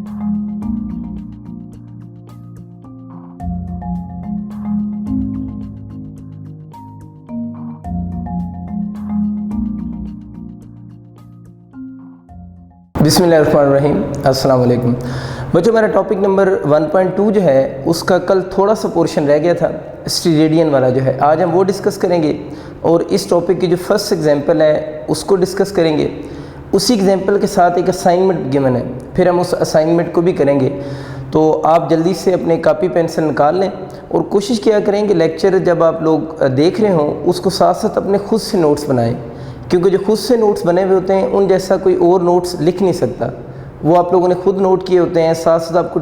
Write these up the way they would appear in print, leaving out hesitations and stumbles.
बिस्मिल्लाहिर्रहमानिर्रहीम। अस्सलाम वालेकुम बच्चों, मेरा टॉपिक नंबर 1.2 जो है उसका कल थोड़ा सा पोर्शन रह गया था, स्टीरेडियन वाला जो है आज हम वो डिस्कस करेंगे और इस टॉपिक की जो फर्स्ट एग्जांपल है उसको डिस्कस करेंगे। उसी एग्जांपल के साथ एक असाइनमेंट गिवन है, फिर हम उस असाइनमेंट को भी करेंगे। तो आप जल्दी से अपने कापी पेंसिल निकाल लें और कोशिश किया करेंगे लेक्चर जब आप लोग देख रहे हों उसको साथ साथ अपने खुद से नोट्स बनाएं, क्योंकि जो खुद से नोट्स बने हुए होते हैं उन जैसा कोई और नोट्स लिख नहीं सकता। वो आप लोगों ने खुद नोट किए होते हैं, साथ साथ आपको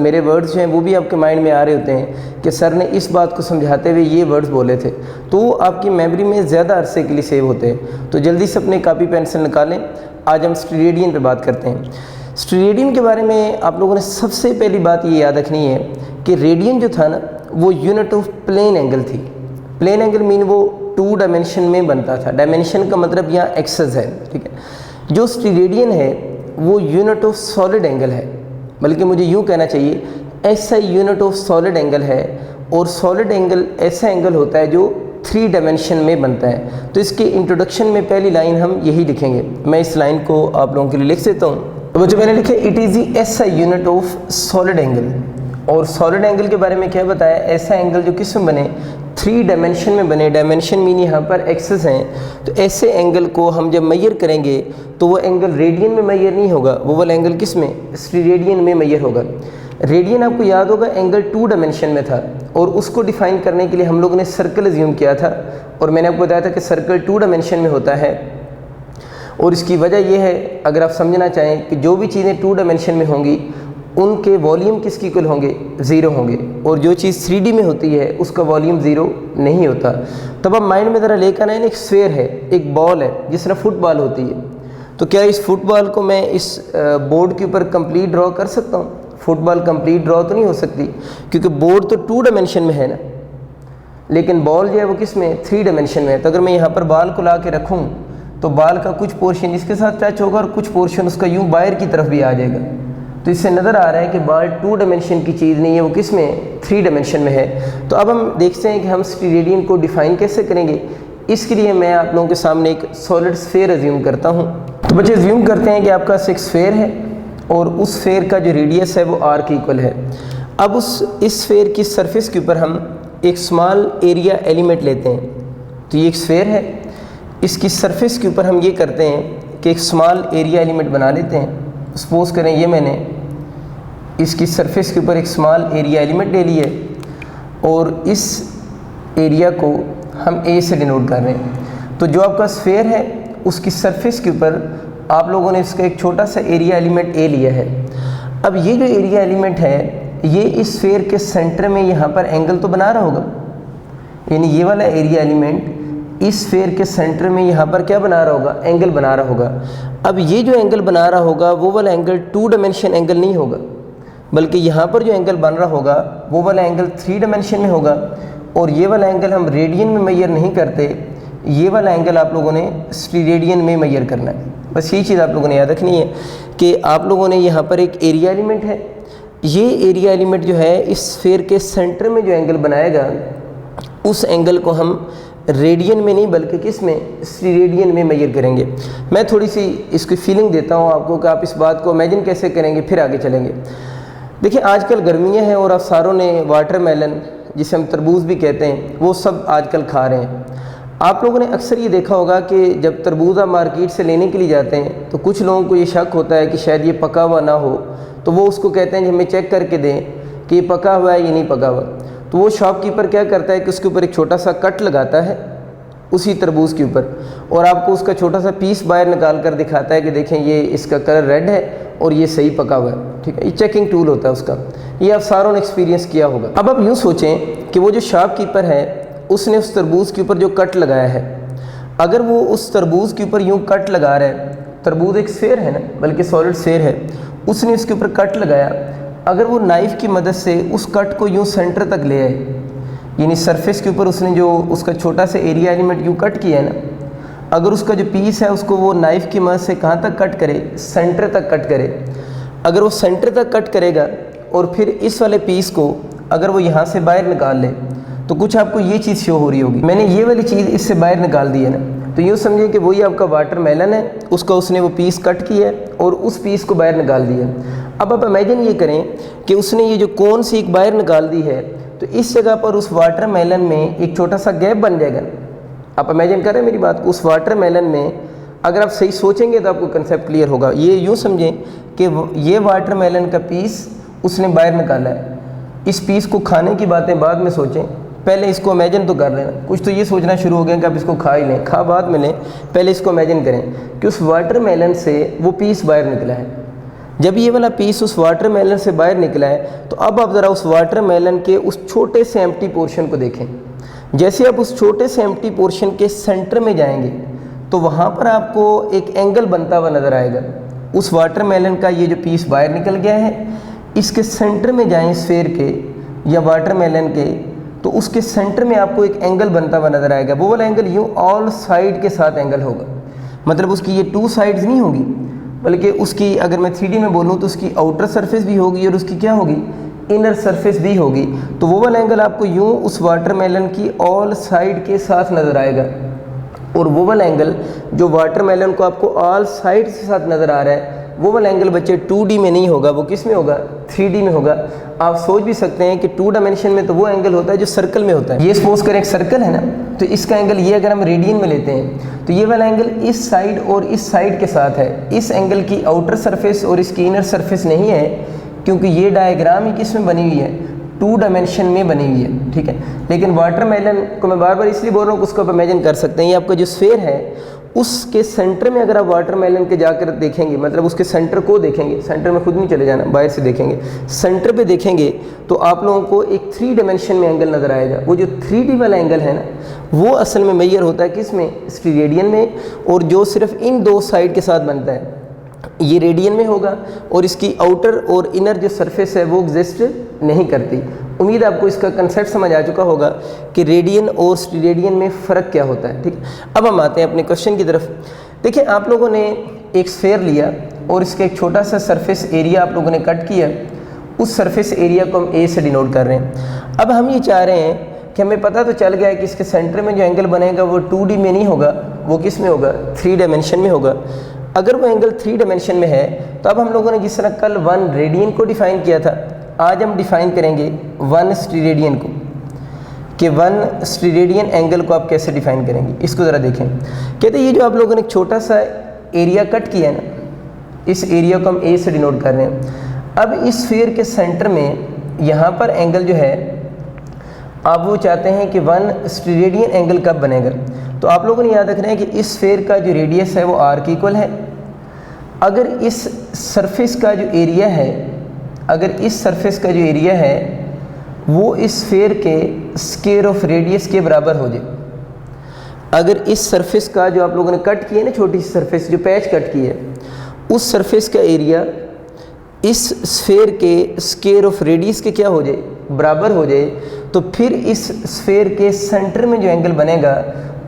मेरे वर्ड्स जो हैं वो भी आपके माइंड में आ रहे होते हैं कि सर ने इस बात को समझाते हुए ये वर्ड्स बोले थे, तो वो आपकी मेमोरी में ज़्यादा अरसे के लिए सेव होते हैं। तो जल्दी से अपने कापी पेंसिल निकालें। आज हम स्टीरेडियन पे बात करते हैं। स्टीरेडियन के बारे में आप लोगों ने सबसे पहली बात ये याद रखनी है कि रेडियन जो था ना वो यूनिट ऑफ प्लेन एंगल थी। प्लेन एंगल मीन वो 2 डायमेंशन में बनता था। डायमेंशन का मतलब यहाँ एक्सेस है, ठीक है। जो स्टीरेडियन है वो यूनिट ऑफ सॉलिड एंगल है, बल्कि मुझे यूँ कहना चाहिए ऐसा यूनिट ऑफ सॉलिड एंगल है। और सॉलिड एंगल ऐसा एंगल होता है जो 3 डायमेंशन में बनता है। तो इसके इंट्रोडक्शन में पहली लाइन हम यही लिखेंगे। मैं इस लाइन को आप लोगों के लिए लिख देता हूँ। तो बच्चों मैंने लिखे इट इज़ दी ऐसा यूनिट ऑफ सॉलिड एंगल। और सॉलिड एंगल के बारे में क्या बताया, ऐसा एंगल जो किस में बने, 3 डायमेंशन में बने। डायमेंशन मीन यहाँ पर एक्सेस हैं। तो ऐसे एंगल को हम जब मेजर करेंगे तो वो एंगल रेडियन में मेजर नहीं होगा, वो वाला एंगल किस में, स्टीरेडियन में मेजर होगा। रेडियन आपको याद होगा एंगल 2 डायमेंशन में था और उसको डिफाइन करने के लिए हम लोगों ने सर्कल अज्यूम किया था। और मैंने आपको बताया था कि सर्कल 2 डायमेंशन में होता है। और इसकी वजह यह है, अगर आप समझना चाहें कि जो भी चीज़ें 2 डायमेंशन में होंगी उनके वॉल्यूम किसकी इक्वल होंगे, 0 होंगे। और जो चीज़ 3D में होती है उसका वॉल्यूम 0 नहीं होता। तब आप माइंड में ज़रा लेकर आए, एक स्फेयर है, एक बॉल है जिस तरह फुटबॉल होती है। तो क्या इस फुटबॉल को मैं इस बोर्ड के ऊपर कंप्लीट ड्रॉ कर सकता हूँ? फुटबॉल कंप्लीट ड्रॉ तो नहीं हो सकती, क्योंकि बोर्ड तो 2 डायमेंशन में है ना, लेकिन बॉल जो है वो किस में, 3 डायमेंशन में है। तो अगर मैं यहाँ पर बॉल को ला के रखूँ तो बॉल का कुछ पोर्शन इसके साथ टच होगा और कुछ पोर्शन उसका यूँ बाहर की तरफ भी आ जाएगा। तो इससे नज़र आ रहा है कि बॉल 2 डायमेंशन की चीज़ नहीं है, वो किस में, 3 डायमेंशन में है। तो अब हम देखते हैं कि हम स्टीरेडियन को डिफ़ाइन कैसे करेंगे। इसके लिए मैं आप लोगों के सामने एक सॉलिड स्फेयर अज्यूम करता हूँ। तो बच्चे अज्यूम करते हैं कि आपका एक स्फेयर है और उस स्फेयर का जो रेडियस है वो r के इक्वल है। अब इस स्फेयर की सरफेस के ऊपर हम एक स्मॉल एरिया एलिमेंट लेते हैं। तो ये एक स्फेयर है, इसकी सरफेस के ऊपर हम ये करते हैं कि एक स्मॉल एरिया एलिमेंट बना लेते हैं। सपोज करें ये मैंने इसकी सरफेस के ऊपर एक स्मॉल एरिया एलिमेंट ले लिया और इस एरिया को हम ए से डिनोट कर रहे हैं। तो जो आपका स्फेयर है उसकी सरफेस के ऊपर आप लोगों ने इसका एक छोटा सा एरिया एलिमेंट ए लिया है। अब ये जो एरिया एलिमेंट है ये इस स्फेयर के सेंटर में यहाँ पर एंगल तो बना रहा होगा, यानी ये वाला एरिया एलिमेंट इस स्फेयर के सेंटर में यहाँ पर क्या बना रहा होगा, एंगल बना रहा होगा। अब ये जो एंगल बना रहा होगा वो वाला एंगल 2 डायमेंशन एंगल नहीं होगा, बल्कि यहाँ पर जो एंगल बन रहा होगा वो वाला एंगल 3 डायमेंशन में होगा। और ये वाला एंगल हम रेडियन में मेजर नहीं करते, ये वाला एंगल आप लोगों ने स्टीरेडियन में मेजर करना है। बस यही चीज़ आप लोगों ने याद रखनी है कि आप लोगों ने यहाँ पर एक एरिया एलिमेंट है, ये एरिया एलिमेंट जो है इस स्फेयर के सेंटर में जो एंगल बनाएगा उस एंगल को हम रेडियन में नहीं बल्कि किस में, स्टीरेडियन में मेजर करेंगे। मैं थोड़ी सी इसकी फीलिंग देता हूँ आपको कि आप इस बात को इमेजिन कैसे करेंगे, फिर आगे चलेंगे। देखिए आजकल गर्मियाँ हैं और अफसारों ने वाटरमेलन जिसे हम तरबूज भी कहते हैं वो सब आजकल खा रहे हैं। आप लोगों ने अक्सर ये देखा होगा कि जब तरबूज आप मार्केट से लेने के लिए जाते हैं तो कुछ लोगों को ये शक होता है कि शायद ये पका हुआ ना हो, तो वो उसको कहते हैं कि हमें चेक करके दें कि ये पका हुआ है या नहीं पका हुआ। तो वो शॉपकीपर क्या करता है कि उसके ऊपर एक छोटा सा कट लगाता है उसी तरबूज के ऊपर और आपको उसका छोटा सा पीस बाहर निकाल कर दिखाता है कि देखें ये इसका कलर रेड है और ये सही पका हुआ है, ठीक है। ये चेकिंग टूल होता है उसका, ये आप सारों ने एक्सपीरियंस किया होगा। अब आप यूँ सोचें कि वो जो शॉपकीपर है उसने उस तरबूज के ऊपर जो कट लगाया है, अगर वो उस तरबूज के ऊपर यूँ कट लगा रहा है, तरबूज एक स्फेयर है ना, बल्कि सॉलिड स्फेयर है, उसने उसके ऊपर कट लगाया, अगर वो नाइफ़ की मदद से उस कट को यूँ सेंटर तक ले आए, यानी सरफेस के ऊपर उसने जो उसका छोटा सा एरिया एलिमेंट यूँ कट किया है ना, अगर उसका जो पीस है उसको वो नाइफ़ की मदद से कहाँ तक कट करे, सेंटर तक कट करे। अगर वो सेंटर तक कट करेगा और फिर इस वाले पीस को अगर वो यहाँ से बाहर निकाल ले तो कुछ आपको ये चीज़ शो हो रही होगी। मैंने ये वाली चीज़ इससे बाहर निकाल दी है ना, तो यूँ समझिए कि वही आपका वाटरमेलन है, उसका उसने वो पीस कट किया है और उस पीस को बाहर निकाल दिया। अब आप इमेजिन ये करें कि उसने ये जो कोन सी एक बाहर निकाल दी है, तो इस जगह पर उस वाटरमेलन में एक छोटा सा गैप बन जाएगा। आप इमेजिन करें मेरी बात को, उस वाटरमेलन में अगर आप सही सोचेंगे तो आपको कंसेप्ट क्लियर होगा। ये यूँ समझें कि ये वाटरमेलन का पीस उसने बाहर निकाला है। इस पीस को खाने की बातें बाद में सोचें, पहले इसको इमेजिन तो कर लेना। कुछ तो ये सोचना शुरू हो गया कि आप इसको खा ही लें, खा बाद में लें, पहले इसको इमेजिन करें कि उस वाटरमेलन से वो पीस बाहर निकला है। जब ये वाला पीस उस वाटरमेलन से बाहर निकला है तो अब आप ज़रा उस वाटरमेलन के उस छोटे से एम्प्टी पोर्शन को देखें। जैसे आप उस छोटे से एम्प्टी पोर्शन के सेंटर में जाएंगे तो वहाँ पर आपको एक एंगल बनता हुआ नज़र आएगा। उस वाटरमेलन का ये जो पीस बाहर निकल गया है, इसके सेंटर में जाएं स्फेयर के या वाटरमेलन के, तो उसके सेंटर में आपको एक एंगल बनता हुआ नज़र आएगा। वो वाला एंगल यूँ ऑल साइड के साथ एंगल होगा, मतलब उसकी ये टू साइड्स नहीं होगी, बल्कि उसकी अगर मैं 3D में बोलूँ तो उसकी आउटर सरफेस भी होगी और उसकी क्या होगी, इनर सरफेस भी होगी। तो वो वाला एंगल आपको यूँ उस वाटरमेलन की ऑल साइड के साथ नज़र आएगा। और वो वाला एंगल जो वाटरमेलन को आपको ऑल साइड के साथ नज़र आ रहा है, वो वाला एंगल बच्चे 2D में नहीं होगा, वो किस में होगा, 3D में होगा। आप सोच भी सकते हैं कि 2 डायमेंशन में तो वो एंगल होता है जो सर्कल में होता है। ये सपोज करें एक सर्कल है ना, तो इसका एंगल ये अगर हम रेडियन में लेते हैं तो ये वाला एंगल इस साइड और इस साइड के साथ है। इस एंगल की आउटर सरफेस और इसकी इनर सरफेस नहीं है, क्योंकि ये डायग्राम ही किस में बनी हुई है, 2 डायमेंशन में बनी हुई है, ठीक है। लेकिन वाटरमेलन को मैं बार बार इसलिए बोल रहा हूँ कि उसको आप इमेजिन कर सकते हैं। ये आपका जो स्फेयर है उसके सेंटर में अगर आप वाटरमेलन के जाकर देखेंगे, मतलब उसके सेंटर को देखेंगे, सेंटर में खुद नहीं चले जाना, बाहर से देखेंगे, सेंटर पे देखेंगे तो आप लोगों को एक 3 डायमेंशन में एंगल नज़र आएगा। वो जो 3D वाला एंगल है ना, वो असल में मेजर होता है किस में, स्टीरेडियन में, और जो सिर्फ इन 2 साइड के साथ बनता है ये रेडियन में होगा, और इसकी आउटर और इनर जो सरफेस है वो एग्जिस्ट नहीं करती। उम्मीद आपको इसका कंसेप्ट समझ आ चुका होगा कि रेडियन और स्टीरेडियन में फ़र्क क्या होता है, ठीक। अब हम आते हैं अपने क्वेश्चन की तरफ। देखिए, आप लोगों ने एक स्फेयर लिया और इसका एक छोटा सा सरफेस एरिया आप लोगों ने कट किया, उस सरफेस एरिया को हम ए से डिनोट कर रहे हैं। अब हम ये चाह रहे हैं कि हमें पता तो चल गया है कि इसके सेंटर में जो एंगल बनेगा वो 2D में नहीं होगा, वो किस में होगा, 3 डायमेंशन में होगा। अगर वो एंगल 3 डायमेंशन में है तो अब हम लोगों ने जिस तरह कल 1 रेडियन को डिफ़ाइन किया था, आज हम डिफ़ाइन करेंगे 1 स्टीरेडियन को, कि 1 स्टीरेडियन एंगल को आप कैसे डिफ़ाइन करेंगे। इसको ज़रा देखें। कहते हैं ये जो आप लोगों ने एक छोटा सा एरिया कट किया है ना, इस एरिया को हम ए से डिनोट कर रहे हैं। अब इस स्फीयर के सेंटर में यहाँ पर एंगल जो है आप वो चाहते हैं कि 1 स्टीरेडियन एंगल कब बनेगा, तो आप लोगों ने याद रखना है कि इस स्फीयर का जो रेडियस है वो r के इक्वल है। अगर इस सरफेस का जो एरिया है, अगर इस सरफेस का जो एरिया है वो इस स्फीयर के स्क्वायर ऑफ रेडियस के बराबर हो जाए, अगर इस सरफेस का जो आप लोगों ने कट किया है ना, छोटी सी सरफेस जो पैच कट की है, उस सरफेस का एरिया इस स्फीयर के स्क्वायर ऑफ रेडियस के क्या हो जाए, बराबर हो जाए, तो फिर इस स्फीयर के सेंटर में जो एंगल बनेगा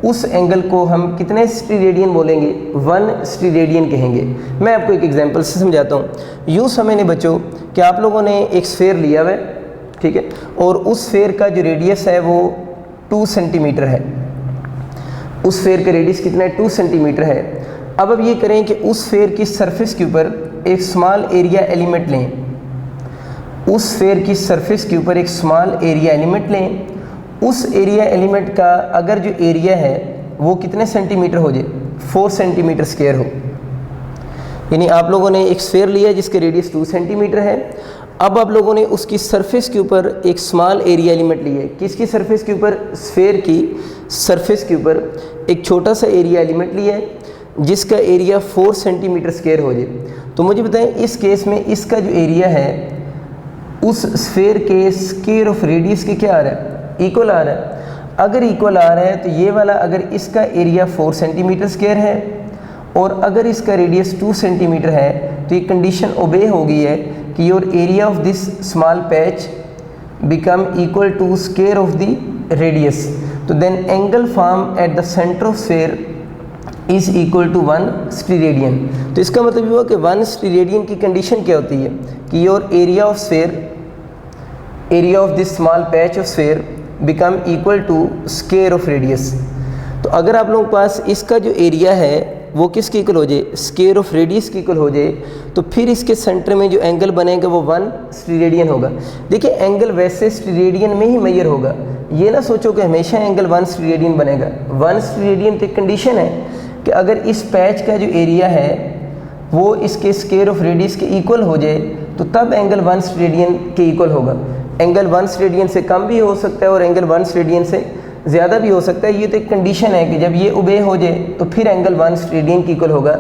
उस एंगल को हम कितने स्टीरेडियन बोलेंगे, 1 स्टीरेडियन कहेंगे। मैं आपको एक एग्जांपल से समझाता हूँ। यूँ समझने बच्चों कि आप लोगों ने एक स्फीयर लिया हुआ है, ठीक है, और उस स्फीयर का जो रेडियस है वो 2 सेंटीमीटर है। उस स्फीयर का रेडियस कितना है, 2 सेंटीमीटर है। अब ये करें कि उस स्फीयर की सरफेस के ऊपर एक स्मॉल एरिया एलिमेंट लें, उस स्फीयर की सरफेस के ऊपर एक स्मॉल एरिया एलिमेंट लें। उस एरिया एलिमेंट का अगर जो एरिया है वो कितने सेंटीमीटर हो जाए, 4 सेंटीमीटर स्क्वायर हो। यानी आप लोगों ने एक स्फीयर लिया जिसके रेडियस 2 सेंटीमीटर है। अब आप लोगों ने उसकी सरफेस के ऊपर एक स्मॉल एरिया एलिमेंट लिया है। किसकी सरफेस के ऊपर, स्फीयर की सरफेस के ऊपर एक छोटा सा एरिया एलिमेंट लिया है जिसका एरिया 4 सेंटीमीटर स्क्वायर हो जाए। तो मुझे बताएं इस केस में इसका जो एरिया है उस स्फीयर के स्क्वायर ऑफ रेडियस के क्या आ रहा है, इक्वल आ रहा है। अगर इक्वल आ रहा है तो ये वाला अगर इसका एरिया 4 सेंटीमीटर स्क्वायर है और अगर इसका रेडियस 2 सेंटीमीटर है तो ये कंडीशन ओबे हो गई है कि your area of this small patch become equal to square of the radius. तो then angle form at the centre of sphere is equal to 1 steradian. तो इसका मतलब ये हुआ कि 1 स्टीरेडियन की कंडीशन क्या होती है कि your area of sphere, area of this small patch of sphere become equal to square of radius. तो अगर आप लोगों के पास इसका जो एरिया है वो किसकी इक्वल हो जाए, स्क्वायर ऑफ रेडियस की इक्वल हो जाए, तो फिर इसके सेंटर में जो एंगल बनेगा वो 1 स्टीरेडियन होगा। देखिए एंगल वैसे स्टीरेडियन में ही मेजर होगा, ये ना सोचो कि हमेशा एंगल 1 स्टीरेडियन बनेगा। 1 स्टीरेडियन की कंडीशन है कि अगर इस पैच का जो एरिया है वो इसके स्क्वायर ऑफ रेडियस के इक्वल हो जाए तो तब एंगल 1 स्टीरेडियन के इक्वल होगा। एंगल 1 स्टीरेडियन से कम भी हो सकता है और एंगल 1 स्टीरेडियन से ज़्यादा भी हो सकता है। ये तो एक कंडीशन है कि जब ये उबे हो जाए तो फिर एंगल 1 स्टीरेडियन की इक्वल होगा।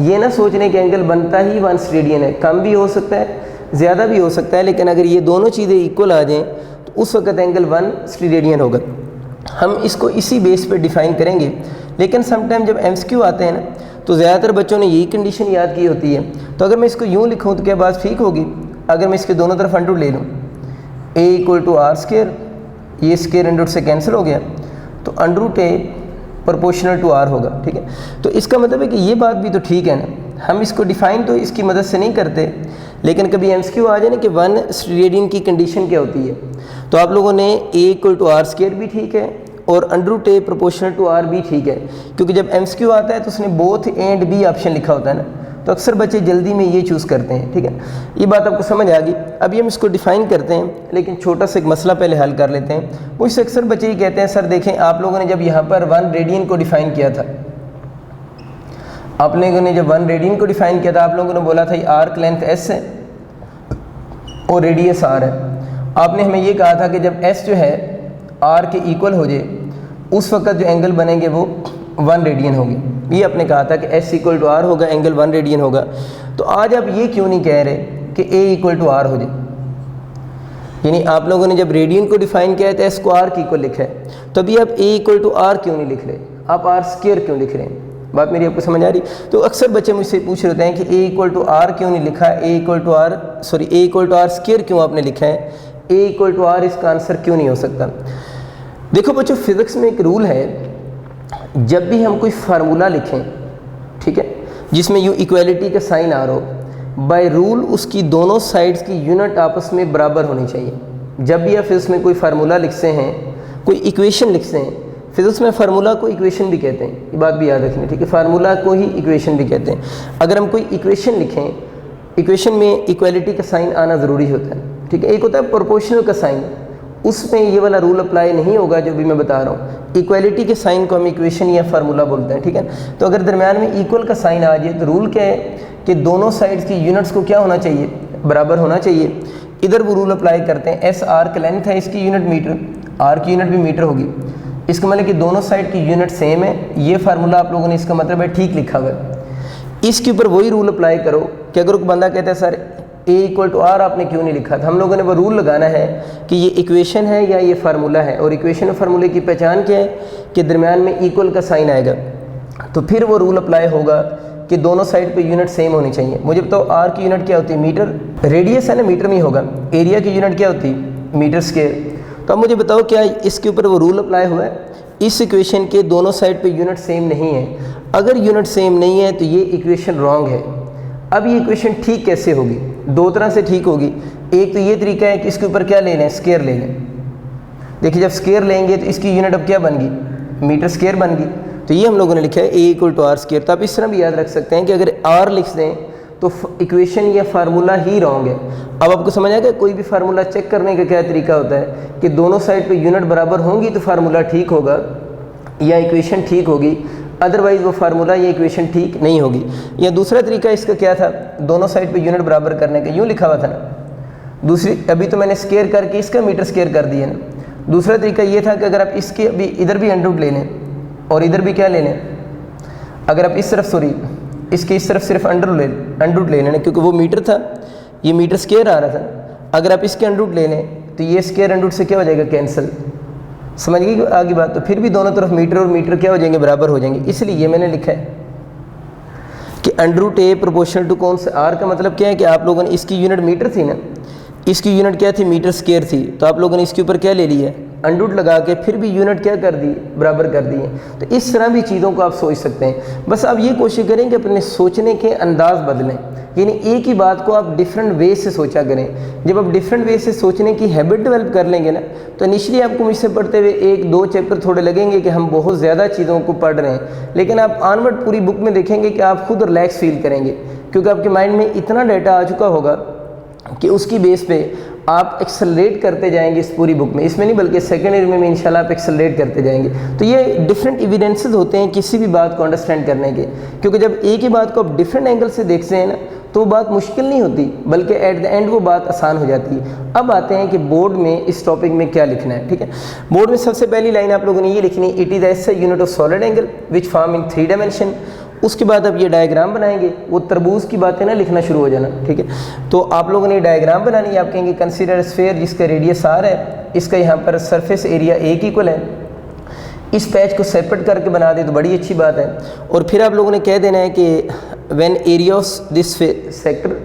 ये ना सोचने कि एंगल बनता ही 1 स्टीरेडियन है, कम भी हो सकता है ज़्यादा भी हो सकता है, लेकिन अगर ये दोनों चीज़ें इक्वल आ जाएँ तो उस वक्त एंगल 1 स्टीरेडियन होगा। हम इसको इसी बेस पे डिफ़ाइन करेंगे, लेकिन समटाइम जब MCQ आते हैं ना तो ज़्यादातर बच्चों ने यही कंडीशन याद की होती है। तो अगर मैं इसको यूँ लिखूँ तो क्या बात ठीक होगी? अगर मैं इसके दोनों तरफ अंडर ले लूँ, A equal to R square, ये स्क्वायर अंडर से कैंसिल हो गया तो under root A proportional to R होगा। ठीक है, तो इसका मतलब है कि ये बात भी तो ठीक है ना। हम इसको डिफ़ाइन तो इसकी मदद से नहीं करते, लेकिन कभी MCQ आ जाए ना कि 1 स्टीरेडियन की कंडीशन क्या होती है, तो आप लोगों ने A equal to R square भी ठीक है और under root A proportional to R भी ठीक है, क्योंकि जब MCQ आता है तो उसने both A and B option लिखा होता है ना, तो अक्सर बच्चे जल्दी में ये चूज़ करते हैं। ठीक है, ये बात आपको समझ आ गई। अभी हम इसको डिफ़ाइन करते हैं, लेकिन छोटा सा एक मसला पहले हल कर लेते हैं। मुझसे अक्सर बच्चे ये कहते हैं सर देखें आप लोगों ने जब यहाँ पर 1 रेडियन को डिफ़ाइन किया था, आप लोगों ने जब 1 रेडियन को डिफ़ाइन किया था आप लोगों ने बोला था ये आर्क लेंथ S है और रेडियस R है। आपने हमें ये कहा था कि जब S जो है R के इक्वल हो जाए उस वक्त जो एंगल बनेंगे वो 1 रेडियन होगी। ये आपने कहा था कि S इक्वल टू R होगा, एंगल 1 रेडियन होगा। तो आज आप ये क्यों नहीं कह रहे कि A इक्वल टू R हो जाए? यानी आप लोगों ने जब रेडियन को डिफ़ाइन किया है तो S को R की इक्वल लिखा है, तो अभी आप A इक्वल टू R क्यों नहीं लिख रहे, आप R स्क्वायर क्यों लिख रहे हैं? बात मेरी आपको समझ आ रही? तो अक्सर बच्चे मुझसे पूछ रहे होते हैं कि A इक्वल टू R क्यों नहीं लिखा है, A equal to R square क्यों आपने लिखा है, A इक्वल टू R इसका आंसर क्यों नहीं हो सकता? देखो बच्चों, फिज़िक्स में एक रूल है, जब भी हम कोई फार्मूला लिखें, ठीक है, जिसमें यूँ इक्वलिटी का साइन आ रहा हो, बाय रूल उसकी दोनों साइड्स की यूनिट आपस में बराबर होनी चाहिए। जब भी आप फिज़िक्स में कोई फार्मूला लिखते हैं, कोई इक्वेशन लिखते हैं, फिज़िक्स में फार्मूला को इक्वेशन भी कहते हैं, ये बात भी याद रखनी, ठीक है, फार्मूला को ही इक्वेशन भी कहते हैं। अगर हम कोई इक्वेशन लिखें, इक्वेशन में इक्वलिटी का साइन आना ज़रूरी होता है। ठीक है, एक होता है प्रोपोर्शनल का साइन, उसमें ये वाला रूल अप्लाई नहीं होगा जो भी मैं बता रहा हूँ। इक्वलिटी के साइन को हम इक्वेशन या फार्मूला बोलते हैं। ठीक है, तो अगर दरम्यान में इक्वल का साइन आ जाए तो रूल क्या है कि दोनों साइड्स की यूनिट्स को क्या होना चाहिए, बराबर होना चाहिए। इधर वो रूल अप्लाई करते हैं, S आर्क लेंथ है, इसकी यूनिट मीटर, R की यूनिट भी मीटर होगी। इसका मतलब कि दोनों साइड की यूनिट सेम है। ये फार्मूला आप लोगों ने इसका मतलब है ठीक लिखा हुआ है। इसके ऊपर वही रूल अप्लाई करो कि अगर कोई बंदा कहता है sir A equal to R आपने क्यों नहीं लिखा था, हम लोगों ने वो रूल लगाना है कि ये इक्वेशन है या ये फार्मूला है, और इक्वेशन और फार्मूले की पहचान क्या है कि दरम्यान में इक्वल का साइन आएगा, तो फिर वो रूल अप्लाई होगा कि दोनों साइड पे यूनिट सेम होनी चाहिए। मुझे बताओ R की यूनिट क्या होती है, मीटर, रेडियस है ना मीटर में ही होगा, एरिया की यूनिट क्या होती है, मीटर स्क्वायर। तो अब मुझे बताओ क्या इसके ऊपर वो रूल अप्लाई हुआ है? इस इक्वेशन के दोनों साइड पे यूनिट सेम नहीं है। अगर यूनिट सेम नहीं है तो ये इक्वेशन रॉन्ग है। अब ये इक्वेशन ठीक कैसे होगी? दो तरह से ठीक होगी। एक तो ये तरीका है कि इसके ऊपर क्या ले लें, स्क्वायर ले लें। देखिए जब स्क्वायर लेंगे तो इसकी यूनिट अब क्या बन गई, मीटर स्क्वायर बन गई। तो ये हम लोगों ने लिखा है A equal to R square. तो आप इस तरह भी याद रख सकते हैं कि अगर R लिख दें तो इक्वेशन या फार्मूला ही रॉन्ग है। अब आपको समझ आ गया कोई भी फार्मूला चेक करने का क्या तरीका होता है कि दोनों साइड पे यूनिट बराबर होंगी तो फार्मूला ठीक होगा या इक्वेशन ठीक होगी, अदरवाइज़ वो फार्मूला या इक्वेशन ठीक नहीं होगी। या दूसरा तरीका इसका क्या था, दोनों साइड पे यूनिट बराबर करने का, यूँ लिखा हुआ था ना। दूसरी अभी तो मैंने स्क्वायर करके इसका मीटर स्क्वायर कर दिया ना। दूसरा तरीका ये था कि अगर आप इसके अभी इधर भी अंडर रूट ले लें और इधर भी क्या ले लें, अगर आप इस तरफ इसके इस तरफ सिर्फ अंडर रूट ले लें, क्योंकि वो मीटर था, ये मीटर स्क्वायर आ रहा था। अगर आप इसके अंडर रूट ले लें तो ये स्क्वायर अंडर रूट से क्या हो जाएगा, कैंसिल। समझ गई आगे बात? तो फिर भी दोनों तरफ मीटर और मीटर क्या हो जाएंगे, बराबर हो जाएंगे। इसलिए ये मैंने लिखा है कि under root A proportional to कौन से R का मतलब क्या है कि आप लोगों ने इसकी यूनिट मीटर थी ना, इसकी यूनिट क्या थी, मीटर स्क्वायर थी। तो आप लोगों ने इसके ऊपर क्या ले लिया है, अंडर रूट लगा के फिर भी यूनिट क्या कर दी, बराबर कर दिए। तो इस तरह भी चीज़ों को आप सोच सकते हैं। बस आप ये कोशिश करें कि अपने सोचने के अंदाज बदलें, यानी एक ही बात को आप डिफरेंट वे से सोचा करें। जब आप डिफरेंट वे से सोचने की हैबिट डेवलप कर लेंगे ना, तो इनिशियली आपको मुझसे पढ़ते हुए 1-2 चैप्टर थोड़े लगेंगे कि हम बहुत ज़्यादा चीज़ों को पढ़ रहे हैं, लेकिन आप ऑनवर्ड पूरी बुक में देखेंगे कि आप खुद रिलैक्स फील करेंगे, क्योंकि आपके माइंड में इतना डाटा आ चुका होगा कि उसकी बेस पे आप एक्सेलरेट करते जाएंगे इस पूरी बुक में। इसमें नहीं बल्कि सेकेंड ईयर में इंशाल्लाह आप एक्सेलरेट करते जाएंगे। तो ये डिफरेंट एविडेंसेस होते हैं किसी भी बात को अंडरस्टैंड करने के, क्योंकि जब एक ही बात को आप डिफरेंट एंगल से देखते हैं ना, तो वो बात मुश्किल नहीं होती, बल्कि एट द एंड वो बात आसान हो जाती है। अब आते हैं कि बोर्ड में इस टॉपिक में क्या लिखना है। ठीक है, बोर्ड में सबसे पहली लाइन आप लोगों ने ये लिखनी है, it is S unit of solid angle which form in 3 dimension. उसके बाद आप ये डायग्राम बनाएंगे, वो तरबूज की बातें ना लिखना शुरू हो जाना। ठीक है, तो आप लोगों ने डायग्राम बनानी है। आप कहेंगे कंसीडर स्फीयर जिसका रेडियस आर है, इसका यहाँ पर सरफेस एरिया ए की इक्वल है। इस पैच को सेपरेट करके बना दे तो बड़ी अच्छी बात है। और फिर आप लोगों ने कह देना है कि when area of this sector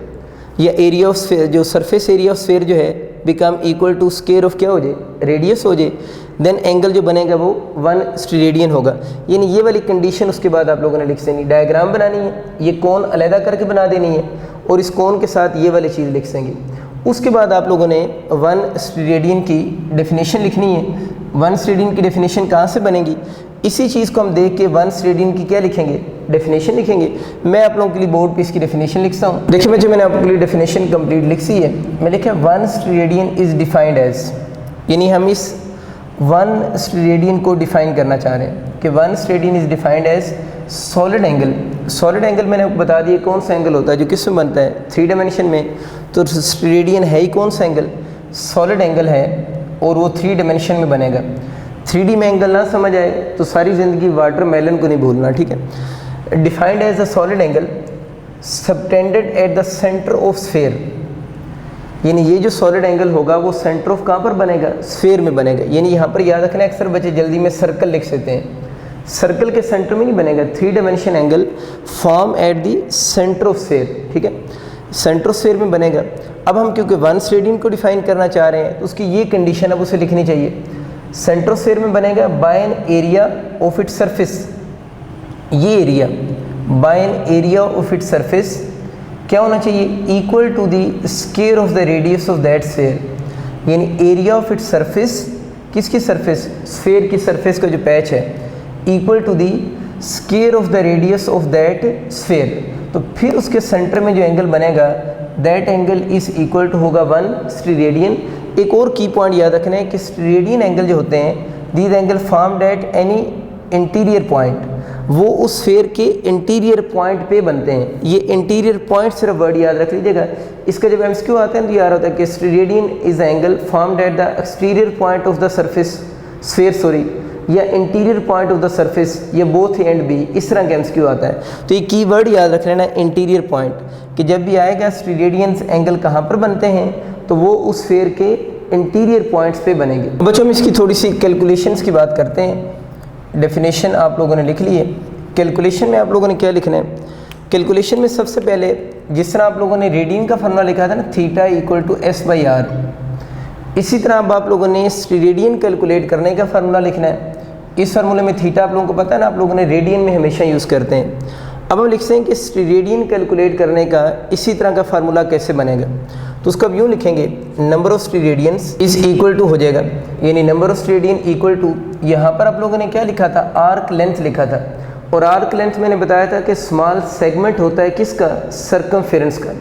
या एरिया ऑफ स्फीयर, जो सरफेस एरिया ऑफ स्फीयर जो है become equal to square of क्या हो जाए, रेडियस हो जाए, देन एंगल जो बनेगा वो 1 स्टेरेडियन होगा। यानी ये वाली कंडीशन उसके बाद आप लोगों ने लिख देनी, डायग्राम बनानी है, ये कोण अलहदा करके बना देनी है और इस कोण के साथ ये वाली चीज़ लिख देंगे। उसके बाद आप लोगों ने 1 स्टेरेडियन की डेफिनेशन लिखनी है। 1 स्टेरेडियन की डेफिनेशन कहाँ से बनेगी, इसी चीज़ को हम देख के 1 स्टेरेडियन की क्या लिखेंगे, डेफिनेशन लिखेंगे। मैं आप लोगों के लिए बोर्ड पे इसकी डेफिनेशन लिखता हूँ। देखिए बच्चों, मैंने आपके लिए डेफिनेशन कंप्लीट लिखी है। मैं लिखा 1 स्टेरेडियन इज़ डिफाइंड एज, यानी हम इस 1 स्टेरेडियन को डिफाइन करना चाह रहे हैं कि 1 steradian is defined as solid angle. Solid angle मैंने आपको बता दिया कौन सा एंगल होता है जो किस में बनता है, 3 डायमेंशन में। तो स्टेरेडियन है ही कौन सा एंगल, सॉलिड एंगल है, और वो 3 डायमेंशन में बनेगा। 3D में एंगल ना समझ आए तो सारी ज़िंदगी वाटरमेलन को नहीं भूलना। ठीक है, defined as a solid angle subtended at the centre of sphere, यानी ये जो सॉलिड एंगल होगा वो सेंटर ऑफ कहाँ पर बनेगा, स्फीयर में बनेगा। यानी यहाँ पर याद रखना, अक्सर बच्चे जल्दी में सर्कल लिख देते हैं, सर्कल के सेंटर में नहीं बनेगा। 3 dimension angle form at the centre of sphere. ठीक है, सेंटर ऑफ स्फीयर में बनेगा। अब हम क्योंकि 1 स्टेरेडियन को डिफाइन करना चाह रहे हैं तो उसकी ये कंडीशन अब उसे लिखनी चाहिए, सेंटर ऑफ स्फीयर में बनेगा by an area of its surface. ये area by an area of its surface क्या होना चाहिए, equal to the square of the radius of that sphere. यानी एरिया ऑफ इट्स सरफेस, किसकी सरफेस, स्फीयर की surface का जो पैच है, equal to the square of the radius of that sphere. तो फिर उसके सेंटर में जो एंगल बनेगा that angle is equal to होगा 1 स्टेरेडियन। एक और की पॉइंट याद रखना है कि स्टेरेडियन एंगल जो होते हैं, these angle formed at any interior point, वो उस स्फीयर के इंटीरियर पॉइंट पे बनते हैं। ये इंटीरियर पॉइंट सिर्फ वर्ड याद रख लीजिएगा। इसका जब एमसीक्यू आता है तो याद होता है कि steradian is angle formed at the exterior point of the surface sphere, sorry, या interior point of the surface, या बोथ एंड बी, इस तरह का एमसीक्यू आता है। तो ये कीवर्ड याद रख लेना, इंटीरियर पॉइंट, कि जब भी आएगा स्टेरेडियन एंगल कहाँ पर बनते हैं तो वो उस स्फीयर के इंटीरियर पॉइंट्स पे बनेंगे। बच्चों हम इसकी थोड़ी सी कैलकुलेशंस की बात करते हैं। डेफिनेशन आप लोगों ने लिख ली है। कैलकुलेशन में आप लोगों ने क्या लिखना है, कैलकुलेशन में सबसे पहले जिस तरह आप लोगों ने रेडियन का फार्मूला लिखा था ना, थीटा इक्वल टू S/R, इसी तरह अब आप लोगों ने स्टेरेडियन कैलकुलेट करने का फार्मूला लिखना है। इस फार्मूले में थीटा आप लोगों को पता है ना, आप लोगों ने रेडियन में हमेशा यूज़ करते हैं। अब हम लिखते हैं कि स्टेरेडियन कैलकुलेट करने का इसी तरह का फार्मूला कैसे बनेगा। तो उसको अब यूँ लिखेंगे, number of steradians is equal to हो जाएगा, यानी number of steradian equal to, यहाँ पर आप लोगों ने क्या लिखा था, आर्क लेंथ लिखा था। और आर्क लेंथ मैंने बताया था कि स्मॉल सेगमेंट होता है किसका, सर्कमफेरेंस का।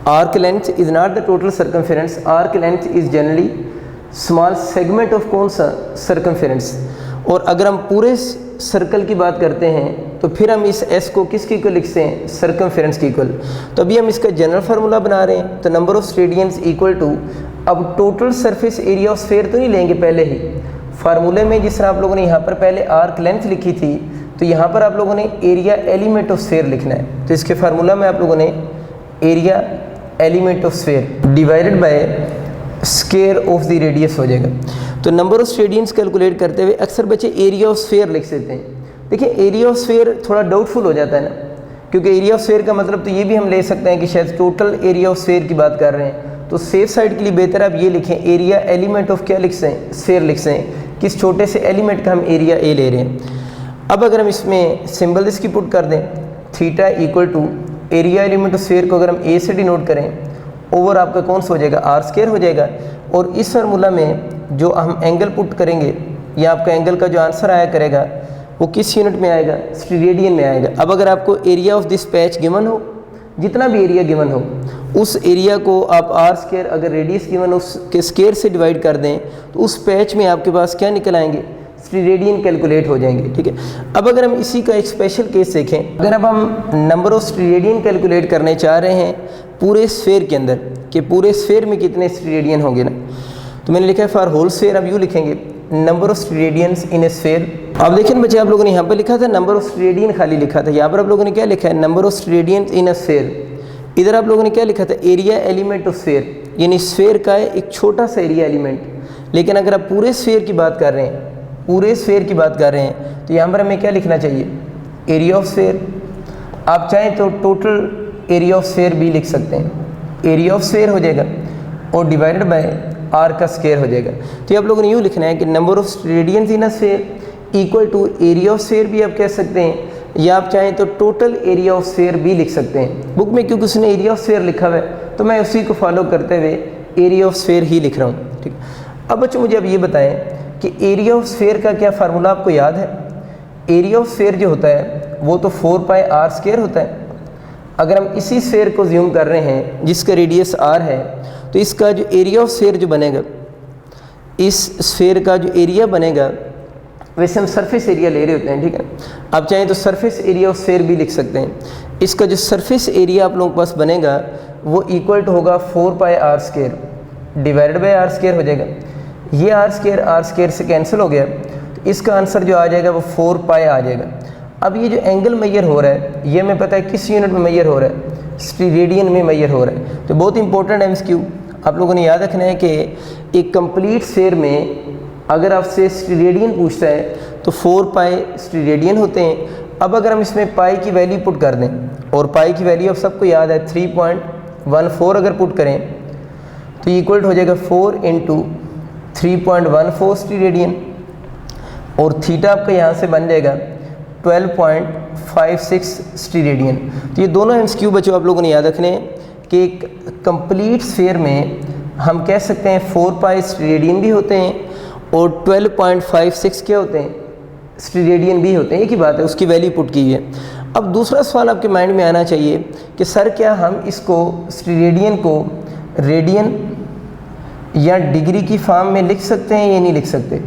Arc length is not the total circumference, arc length is generally small segment of कौन सा, सर्कमफेरेंस। और अगर हम पूरे सर्कल की बात करते हैं तो फिर हम इस S को किसके इक्वल लिखते हैं, सर्कमफेरेंस के इक्वल। तो अभी हम इसका जनरल फार्मूला बना रहे हैं, तो नंबर ऑफ स्टेरेडियंस इक्वल टू, अब total surface area of sphere तो नहीं लेंगे पहले ही, फार्मूले में जिस तरह आप लोगों ने यहाँ पर पहले आर्क लेंथ लिखी थी, तो यहाँ पर आप लोगों ने एरिया एलिमेंट ऑफ स्फीयर लिखना है। तो इसके फार्मूला में आप लोगों ने area element of sphere divided by square of the radius हो जाएगा। तो नंबर ऑफ स्टेरेडियंस कैलकुलेट करते हुए अक्सर बच्चे एरिया ऑफ स्फीयर लिख देते हैं। देखिए एरिया ऑफ स्फीयर थोड़ा डाउटफुल हो जाता है ना, क्योंकि एरिया ऑफ स्फीयर का मतलब तो ये भी हम ले सकते हैं कि शायद टोटल एरिया ऑफ स्फीयर की बात कर रहे हैं, तो सेफ साइड के लिए बेहतर आप ये लिखें एरिया एलिमेंट ऑफ क्या लिख सें, स्फीयर लिख सें, किस छोटे से एलिमेंट का हम एरिया ए ले रहे हैं। अब अगर हम इसमें सिंबल इसकी पुट कर दें, theta equal to area element of sphere को अगर हम ए से डिनोट करें, ओवर आपका कौन सा हो जाएगा, आर स्क्वायर हो जाएगा। और इस फार्मूला में जो हम एंगल पुट करेंगे या आपका एंगल का जो आंसर आया करेगा वो किस यूनिट में आएगा, स्टीरेडियन में आएगा। अब अगर आपको area of this patch given हो, जितना भी एरिया गिवन हो, उस एरिया को आप आर स्क्वायर अगर रेडियस गिवन उसके स्क्वायर से डिवाइड कर दें तो उस पैच में आपके पास क्या निकल आएंगे, स्टीरेडियन कैलकुलेट हो जाएंगे। ठीक है, अब अगर हम इसी का एक स्पेशल केस देखें, अगर अब हम नंबर ऑफ स्टीरेडियन कैलकुलेट करने चाह रहे हैं पूरे स्फीयर के अंदर कि पूरे स्फीयर में कितने स्टीरेडियन होंगे ना, तो मैंने लिखा है फॉर होल स्फीयर, अब यूँ लिखेंगे number of steradians in a sphere. अब देखें बच्चे, आप लोगों ने यहाँ पर लिखा था नंबर ऑफ स्टीरेडियन खाली लिखा था, यहाँ पर आप लोगों ने क्या लिखा है, number of steradians in a sphere. इधर आप लोगों ने क्या लिखा था, एरिया एलिमेंट ऑफ स्फीयर, यानी स्फीयर का एक छोटा सा एरिया एलिमेंट। लेकिन अगर आप पूरे स्फीयर की बात कर रहे हैं, पूरे स्फीयर की बात कर रहे हैं, तो यहाँ पर हमें क्या लिखना चाहिए, एरिया ऑफ स्फीयर। आप चाहें तो टोटल एरिया ऑफ स्फीयर भी लिख सकते हैं, एरिया ऑफ स्फीयर हो जाएगा और डिवाइडेड बाय आर का स्क्वायर हो जाएगा। तो आप लोगों ने यूँ लिखना है कि number of steradians in a sphere equal to area of sphere भी आप कह सकते हैं, या आप चाहें तो टोटल एरिया ऑफ स्फीयर भी लिख सकते हैं। बुक में क्योंकि उसने एरिया ऑफ स्फीयर लिखा हुआ है तो मैं उसी को फॉलो करते हुए एरिया ऑफ स्फीयर ही लिख रहा हूँ। ठीक, अब बच्चों मुझे अब ये बताएं कि एरिया ऑफ स्फीयर का क्या फार्मूला आपको याद है। एरिया ऑफ स्फीयर जो होता है वो तो 4 पाई आर स्क्वायर होता है। अगर हम इसी स्फीयर को ज्यूम कर रहे हैं जिसका रेडियस आर है, तो इसका जो एरिया ऑफ स्फीयर जो बनेगा, इस स्फीयर का जो एरिया बनेगा, वैसे हम सरफेस एरिया ले रहे होते हैं, ठीक है, आप चाहें तो सरफेस एरिया ऑफ स्फीयर भी लिख सकते हैं। इसका जो सरफेस एरिया आप लोगों के पास बनेगा वो इक्वल टू होगा 4 pi r square divided by r square हो जाएगा। ये आर स्क्वायर से कैंसिल हो गया, तो इसका आंसर जो आ जाएगा वो 4 पाई आ जाएगा। अब ये जो एंगल मैयर हो रहा है, ये हमें पता है किस यूनिट में मैयर हो रहा है, स्टीरेडियन में मैयर हो रहा है। तो बहुत इंपॉर्टेंट एमसीक्यू आप लोगों ने याद रखना है कि एक कंप्लीट स्फीयर में अगर आपसे स्टीरेडियन पूछता है तो 4 पाई स्टीरेडियन होते हैं। अब अगर हम इसमें पाई की वैल्यू पुट कर दें, और पाई की वैल्यू अब सबको याद है 3.14 अगर पुट करें तो इक्वल हो जाएगा 4 इंटू 3.14 स्टीरेडियन, और थीटा आपका यहाँ से बन जाएगा 12.56 स्टीरेडियन। तो ये दोनों एमसीक्यू बच्चों आप लोगों ने याद रखने हैं कि एक कंप्लीट स्फीयर में हम कह सकते हैं 4 पाई स्टीरेडियन भी होते हैं और 12.56 क्या होते हैं, स्टीरेडियन भी होते हैं। एक ही बात है, उसकी वैल्यू पुट की है। अब दूसरा सवाल आपके माइंड में आना चाहिए कि सर क्या हम इसको स्टीरेडियन को रेडियन या डिग्री की फॉर्म में लिख सकते हैं या नहीं लिख सकते।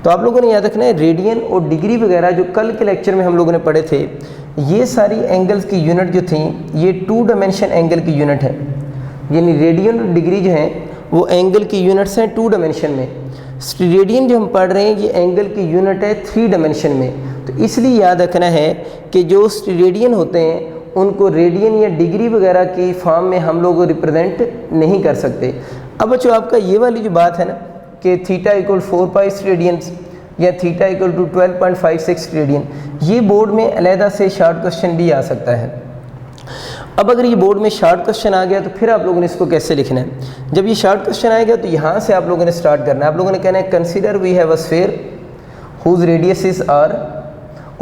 तो आप लोगों ने याद रखना है रेडियन और डिग्री वगैरह जो कल के लेक्चर में हम लोगों ने पढ़े थे, ये सारी एंगल्स की यूनिट जो थी ये 2 डायमेंशन एंगल की यूनिट है। यानी रेडियन और डिग्री जो हैं वो एंगल की यूनिट्स हैं 2 डायमेंशन में। स्टीरेडियन जो हम पढ़ रहे हैं ये एंगल की यूनिट है 3 डायमेंशन में। तो इसलिए याद रखना है कि जो स्टीरेडियन होते हैं उनको रेडियन या डिग्री वगैरह की फॉर्म में हम लोग रिप्रेजेंट नहीं कर सकते। अब बच्चों आपका ये वाली जो बात है ना कि थीटा इक्वल 4 पाई स्टीरेडियंस या थीटा इक्वल टू 12.56 स्टीरेडियन, ये बोर्ड में अलहदा से शॉर्ट क्वेश्चन भी आ सकता है। अब अगर ये बोर्ड में शॉर्ट क्वेश्चन आ गया तो फिर आप लोगों ने इसको कैसे लिखना है। जब ये शॉर्ट क्वेश्चन आएगा तो यहाँ से आप लोगों ने स्टार्ट करना है। आप लोगों ने कहना है consider we have a sphere whose radius is R,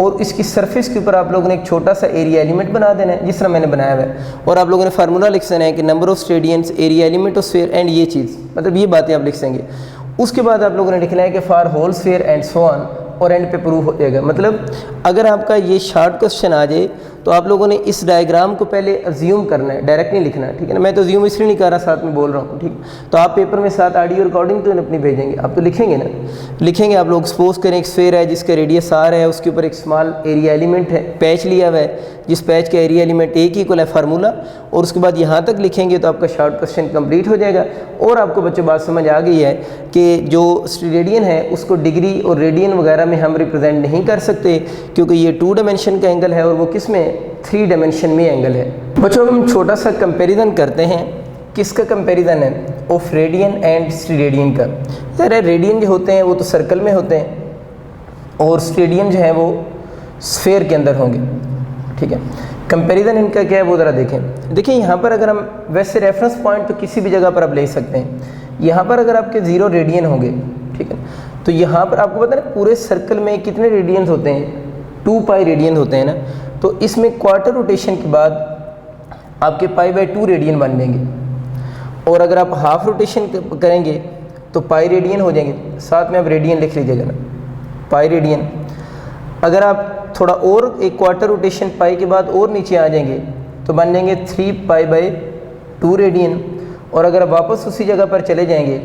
और इसकी सरफेस के ऊपर आप लोगों ने एक छोटा सा एरिया एलिमेंट बना देना है जिस तरह मैंने बनाया हुआ है, और आप लोगों ने फार्मूला लिख देना है कि number of steradians, area element of sphere and ये चीज़, मतलब ये बातें आप लिख देंगे। उसके बाद आप लोगों ने लिखना है कि for whole sphere and so on, और एंड पे प्रूफ हो जाएगा। मतलब अगर आपका ये शॉर्ट क्वेश्चन आ जाए तो आप लोगों ने इस डायग्राम को पहले अज्यूम करना है, डायरेक्ट नहीं लिखना है, ठीक है ना। मैं तो अज्यूम इसलिए नहीं कर रहा, साथ में बोल रहा हूँ, ठीक। तो आप पेपर में साथ ऑडियो रिकॉर्डिंग तो अपनी भेजेंगे, आप तो लिखेंगे ना, लिखेंगे। आप लोग सपोज करें एक स्फीयर है जिसका रेडियस आर है, उसके ऊपर एक स्मॉल एरिया एलिमेंट है, पैच लिया हुआ है, जिस पैच का एरिया एलिमेंट एक ही इक्वल है फार्मूला, और उसके बाद यहाँ तक लिखेंगे तो आपका शॉर्ट क्वेश्चन कंप्लीट हो जाएगा। और आपको बच्चों बात समझ आ गई है कि जो स्टीरेडियन है उसको डिग्री और रेडियन वगैरह में हम रिप्रेजेंट नहीं कर सकते, क्योंकि ये 2 डायमेंशन का एंगल है और वो किस में, 3 डायमेंशन में एंगल है। बच्चों हम छोटा सा कंपैरिजन करते हैं। किसका कंपैरिजन है, ऑफ रेडियन एंड स्टीरेडियन का। यार रेडियन जो होते हैं वो तो सर्कल में होते हैं और स्टीरेडियन जो है वो स्फीयर के अंदर होंगे, ठीक है। कंपैरिजन इनका क्या है वो ज़रा देखें। देखिए यहाँ पर अगर हम वैसे रेफरेंस पॉइंट तो किसी भी जगह पर आप ले सकते हैं। यहाँ पर अगर आपके 0 रेडियन होंगे, ठीक है, तो यहाँ पर आपको पता है ना पूरे सर्कल में कितने रेडियंस होते हैं, 2 पाई रेडियन होते हैं ना। तो इसमें क्वार्टर रोटेशन के बाद आपके π/2 रेडियन बन जाएंगे, और अगर आप हाफ रोटेशन करेंगे तो पाई रेडियन हो जाएंगे। साथ में आप रेडियन लिख लीजिएगा ना, पाई रेडियन। अगर आप थोड़ा और एक क्वार्टर रोटेशन पाई के बाद और नीचे आ जाएंगे तो बन जाएंगे 3π/2 रेडियन। और अगर आप वापस उसी जगह पर चले जाएंगे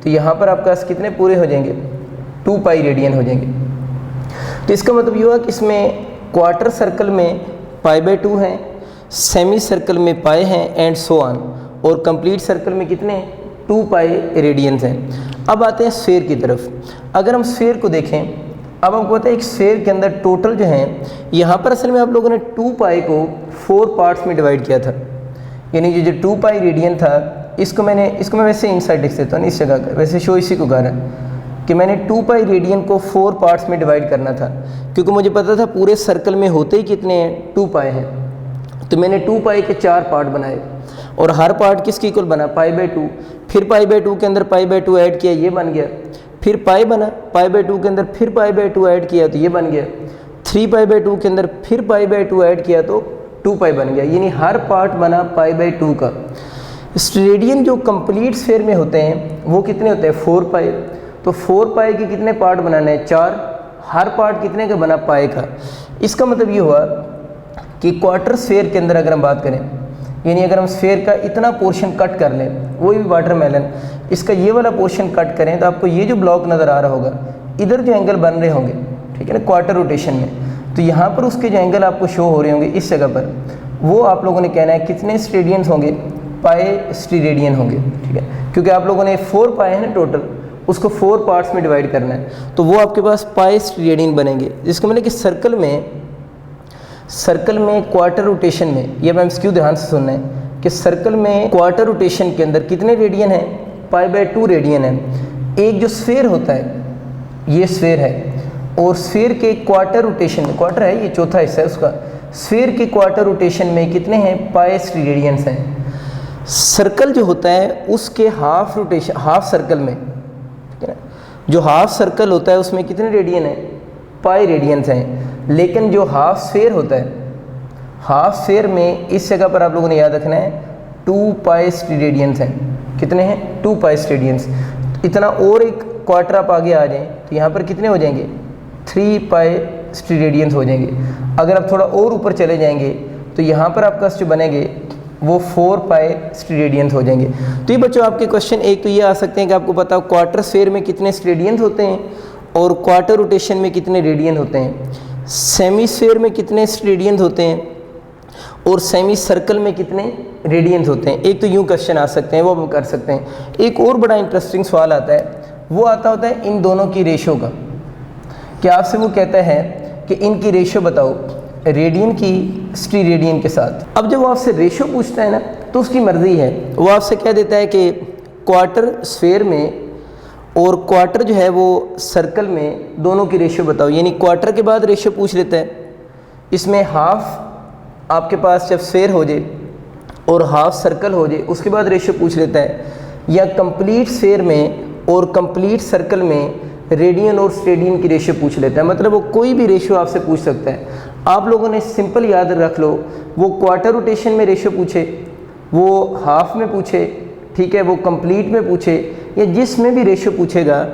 तो यहाँ पर आपका कितने पूरे हो जाएंगे, 2 पाई रेडियन हो जाएंगे। तो इसका मतलब ये हुआ कि इसमें क्वार्टर सर्कल में π/2 हैं, सेमी सर्कल में पाई हैं एंड सो ऑन, और कंप्लीट सर्कल में कितने 2 पाई रेडियंस हैं। अब आते हैं स्फीयर की तरफ। अगर हम स्फीयर को देखें, अब आपको पता है एक स्फीयर के अंदर टोटल जो है, यहाँ पर असल में आप लोगों ने 2 पाई को 4 पार्ट्स में डिवाइड किया था। यानी जो 2 पाई रेडियन था, इसको मैं वैसे इनसाइड लिख देता हूँ इस जगह का, वैसे शो इसी को कर रहा है कि मैंने 2 पाई रेडियन को 4 पार्ट्स में डिवाइड करना था, क्योंकि मुझे पता था पूरे सर्कल में होते ही कितने हैं, 2 पाई हैं। तो मैंने 2 पाई के 4 पार्ट बनाए, और हर पार्ट किसके इक्वल बना, π/2। फिर π/2 के अंदर π/2 ऐड किया, ये बन गया। फिर पाई बना, π/2 के अंदर फिर π/2 ऐड किया तो ये बन गया। 3π/2 के अंदर फिर π/2 ऐड किया तो 2 पाई बन गया। यानी हर पार्ट बना π/2 का। रेडियन जो कंप्लीट स्फीयर में होते हैं वो कितने होते हैं, 4 पाई। तो 4 पाई के कितने पार्ट बनाने हैं, 4। हर पार्ट कितने का बना, पाई का। इसका मतलब ये हुआ कि क्वार्टर स्फीयर के अंदर अगर हम बात करें, यानी अगर हम स्फीयर का इतना पोर्शन कट कर लें, वही भी वाटरमेलन, इसका ये वाला पोर्शन कट करें तो आपको ये जो ब्लॉक नज़र आ रहा होगा, इधर जो एंगल बन रहे होंगे, ठीक है ना, क्वार्टर रोटेशन में, तो यहाँ पर उसके जो एंगल आपको शो हो रहे होंगे इस जगह पर, वो आप लोगों ने कहना है कितने स्टेडियंस होंगे, पाई स्टेडियन होंगे, ठीक है। क्योंकि आप लोगों ने 4 पाई है ना टोटल, उसको 4 पार्ट्स में डिवाइड करना है, तो वो आपके पास पाई स्टेडियन बनेंगे। जिसको मैंने कि सर्कल में क्वार्टर रोटेशन में, ये मैं MCQ ध्यान से सुनना है कि सर्कल में क्वार्टर रोटेशन के अंदर कितने रेडियन है, π/2 रेडियन है। एक जो स्फीयर होता है, ये स्फीयर है, और स्फीयर के क्वार्टर रोटेशन में, क्वार्टर है ये चौथा हिस्सा है उसका, स्फीयर के क्वार्टर रोटेशन में कितने हैं, पाई रेडियंस हैं। सर्कल जो होता है उसके हाफ रोटेशन, हाफ सर्कल में, ठीक है ना, जो हाफ सर्कल होता है उसमें कितने रेडियन है, पाई रेडियंस हैं। लेकिन जो हाफ स्फीयर होता है, हाफ स्फीयर में इस जगह पर आप लोगों ने याद रखना है 2 पाई रेडियंस हैं। कितने हैं, 2 पाई रेडियंस। इतना और एक क्वार्टर आप आगे आ जाएं तो यहाँ पर कितने हो जाएंगे, 3 पाई रेडियंस हो जाएंगे। अगर आप थोड़ा और ऊपर चले जाएंगे तो यहाँ पर आपका जो बनेंगे वो 4 पाई रेडियंस हो जाएंगे। तो ये बच्चों आपके क्वेश्चन एक तो ये आ सकते हैं कि आपको पता हो क्वार्टर स्फीयर में कितने रेडियंस होते हैं और क्वार्टर रोटेशन में कितने रेडियन होते हैं, सेमी स्फीयर में कितने रेडियंस होते हैं और सेमी सर्कल में कितने रेडियंस होते हैं। एक तो यूँ क्वेश्चन आ सकते हैं, वो हम कर सकते हैं। एक और बड़ा इंटरेस्टिंग सवाल आता है, वो आता होता है इन दोनों की रेशो का, कि आपसे वो कहता है कि इनकी रेशो बताओ रेडियन की स्टेरेडियन के साथ। अब जब वो आपसे रेशो पूछता है ना तो उसकी मर्ज़ी है, वो आपसे कह देता है कि क्वार्टर स्फीयर में और क्वार्टर जो है वो सर्कल में दोनों की रेशो बताओ। यानी क्वार्टर के बाद रेशो पूछ लेता है, इसमें हाफ आपके पास जब स्फीयर हो जाए और हाफ सर्कल हो जाए उसके बाद रेशो पूछ लेता है, या कंप्लीट स्फीयर में और कंप्लीट सर्कल में रेडियन और स्टेडियन की रेशो पूछ लेता है। मतलब वो कोई भी रेशो आपसे पूछ सकता है। आप लोगों ने सिंपल याद रख लो, वो क्वार्टर रोटेशन में रेशो पूछे, वो हाफ में पूछे, ठीक है, वो कंप्लीट में पूछे, या जिसमें भी रेशो पूछेगा,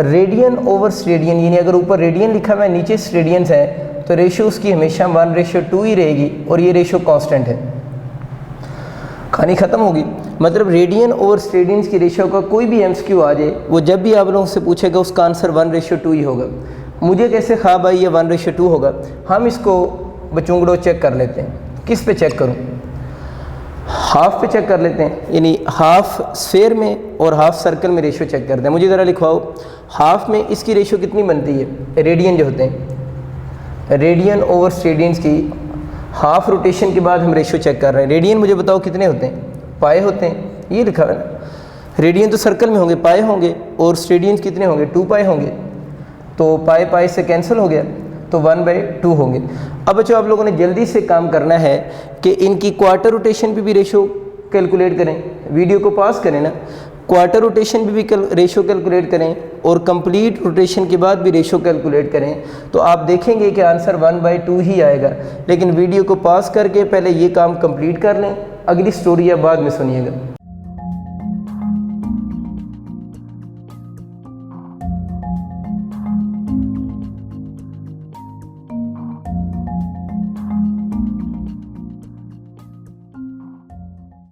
रेडियन ओवर स्टेडियन, यानी अगर ऊपर रेडियन लिखा हुआ है नीचे स्टेडियंस है तो रेशो उसकी हमेशा 1:2 ही रहेगी, और ये रेशो कांस्टेंट है। कहानी ख़त्म होगी। मतलब रेडियन ओवर स्टेडियंस की रेशो का कोई भी MCQ आ जाए, वो जब भी आप लोगों से पूछेगा उसका आंसर 1:2 ही होगा। मुझे कैसे ख्वाब आई ये 1:2 होगा, हम इसको बचूंगड़ो चेक कर लेते हैं। किस पे चेक करूं, हाफ पे चेक कर लेते हैं, यानी हाफ स्फीयर में और हाफ सर्कल में रेशो चेक करते हैं। मुझे ज़रा लिखवाओ, हाफ में इसकी रेशो कितनी बनती है, रेडियन जो होते हैं, रेडियन ओवर स्टेडियंस की हाफ रोटेशन के बाद हम रेशो चेक कर रहे हैं। रेडियन मुझे बताओ कितने होते हैं, पाए होते हैं, ये लिखा है ना। रेडियन तो सर्कल में होंगे, पाए होंगे, और स्टेडियंस कितने होंगे, 2 पाए होंगे। तो पाए पाए से कैंसिल हो गया, तो 1/2 होंगे। अब बच्चों आप लोगों ने जल्दी से काम करना है कि इनकी क्वार्टर रोटेशन पे भी रेशो कैलकुलेट करें, वीडियो को पास करें ना, क्वार्टर रोटेशन पे भी रेशो कैलकुलेट करें और कंप्लीट रोटेशन के बाद भी रेशो कैलकुलेट करें, तो आप देखेंगे कि आंसर 1/2 ही आएगा। लेकिन वीडियो को पास करके पहले ये काम कंप्लीट कर लें, अगली स्टोरी आप बाद में सुनिएगा।